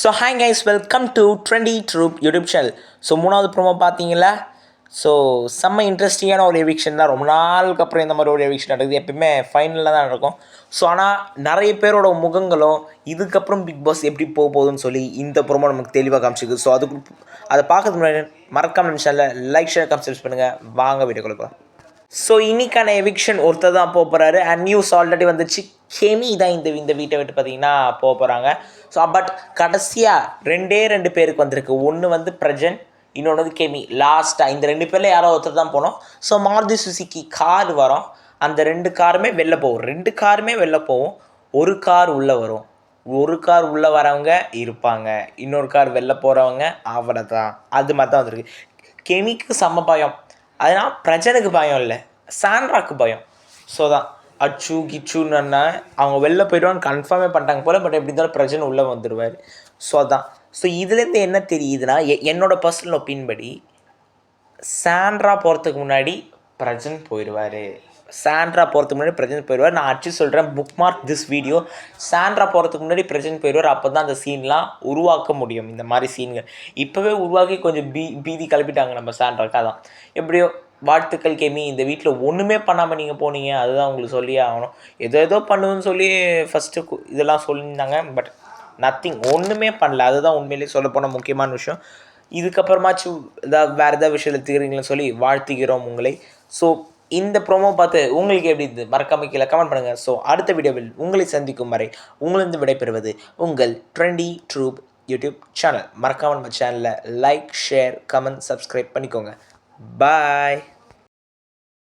So hi guys, welcome to trendy troupe YouTube channel. So மூணாவது promo பார்த்தீங்களா? So செம்ம இன்ட்ரெஸ்டிங்கான ஒரு எவிக்ஷன் தான். ரொம்ப நாளுக்கு அப்புறம் இந்த மாதிரி ஒரு எவிக்ஷன் நடக்குது. எப்பயுமே ஃபைனலில் தான் நடக்கும். ஸோ ஆனால் நிறைய பேரோட முகங்களும் இதுக்கப்புறம் பிக் பாஸ் எப்படி போக போகுதுன்னு சொல்லி இந்த ப்ரோமோ நமக்கு தெளிவாக காமிச்சிருக்கு. ஸோ அதை பார்க்கறதுக்கு முன்னாடி மறக்காம நம்ம சேனலில் லைக், ஷேர், சப்ஸ்கிரைப் பண்ணுங்கள். வாங்க வீடியோ கொடுக்கலாம். ஸோ இன்னைக்கான எவிக்ஷன் ஒருத்தர் தான் போக போகிறாரு. அண்ட் நியூஸ் ஆல்ரெடி வந்துச்சு, கெமி தான் இந்த வீட்டை விட்டு பார்த்தீங்கன்னா போக போகிறாங்க. ஸோ பட் கடைசியாக ரெண்டு பேருக்கு வந்திருக்கு. ஒன்று வந்து பிரஜன், இன்னொன்று வந்து கெமி. லாஸ்ட்டாக இந்த 2 பேரில் யாரோ ஒருத்தர் தான் போனோம். ஸோ மாருதி சுசுக்கி கார் வரும். அந்த 2 காருமே வெளில போகும். 2 காருமே வெளில போகும். ஒரு கார் உள்ளே வரும். ஒரு கார் உள்ளே வரவங்க இருப்பாங்க, இன்னொரு கார் வெளில போகிறவங்க அவரை தான். அது மாதிரி தான் வந்திருக்கு. கெமிக்கு செம்ம பயம். அதனால் பிரஜனுக்கு பயம் இல்லை, சாண்ட்ராக்கு பயம். ஸோ தான் அச்சு கிச்சுன்னு அவங்க வெளில போயிடுவான்னு கன்ஃபார்மே பண்ணிட்டாங்க போல். பட் எப்படி இருந்தாலும் பிரஜன் உள்ளே வந்துடுவார். ஸோ அதான். ஸோ இதுலேருந்து என்ன தெரியுதுன்னா, என்னோடய பர்சனல் ஒப்பீனியன் படி சாண்ட்ரா போகிறதுக்கு முன்னாடி பிரஜன் போயிடுவார். நான் அச்சு சொல்கிறேன், book mark this video. Sandra போகிறதுக்கு முன்னாடி பிரஜன் போயிடுவார். அப்போ தான் அந்த சீன்லாம் உருவாக்க முடியும். இந்த மாதிரி சீன்கள் இப்போவே உருவாக்கி கொஞ்சம் பீதி கிளப்பிட்டாங்க நம்ம சாண்ட்ராக்கா தான். எப்படியோ வாழ்த்துக்கள் கெமி. இந்த வீட்டில் ஒன்றுமே பண்ணாமல் நீங்கள் போனீங்க, அதுதான் உங்களுக்கு சொல்லியே ஆகணும். ஏதோ பண்ணுவேன்னு சொல்லி ஃபஸ்ட்டு இதெல்லாம் சொல்லியிருந்தாங்க. பட் நத்திங், ஒன்றுமே பண்ணல. அதுதான் உண்மையிலேயே சொல்லப்போனால் முக்கியமான விஷயம். இதுக்கப்புறமாச்சும் வேறு ஏதாவது விஷயம் எடுத்துக்கிறீங்களேன்னு சொல்லி வாழ்த்துக்கிறோம் உங்களை. ஸோ இந்த ப்ரோமோ பார்த்து உங்களுக்கு எப்படி இருந்தது மறக்காம கீழே கமெண்ட் பண்ணுங்கள். ஸோ அடுத்த வீடியோவில் உங்களை சந்திக்கும் வரை உங்களிருந்து விடைபெறுவது உங்கள் ட்ரெண்டி ட்ரூப் யூடியூப் சேனல். மறக்காமல் நம்ம சேனலில் லைக், ஷேர், கமெண்ட், சப்ஸ்கிரைப் பண்ணிக்கோங்க. பாய்.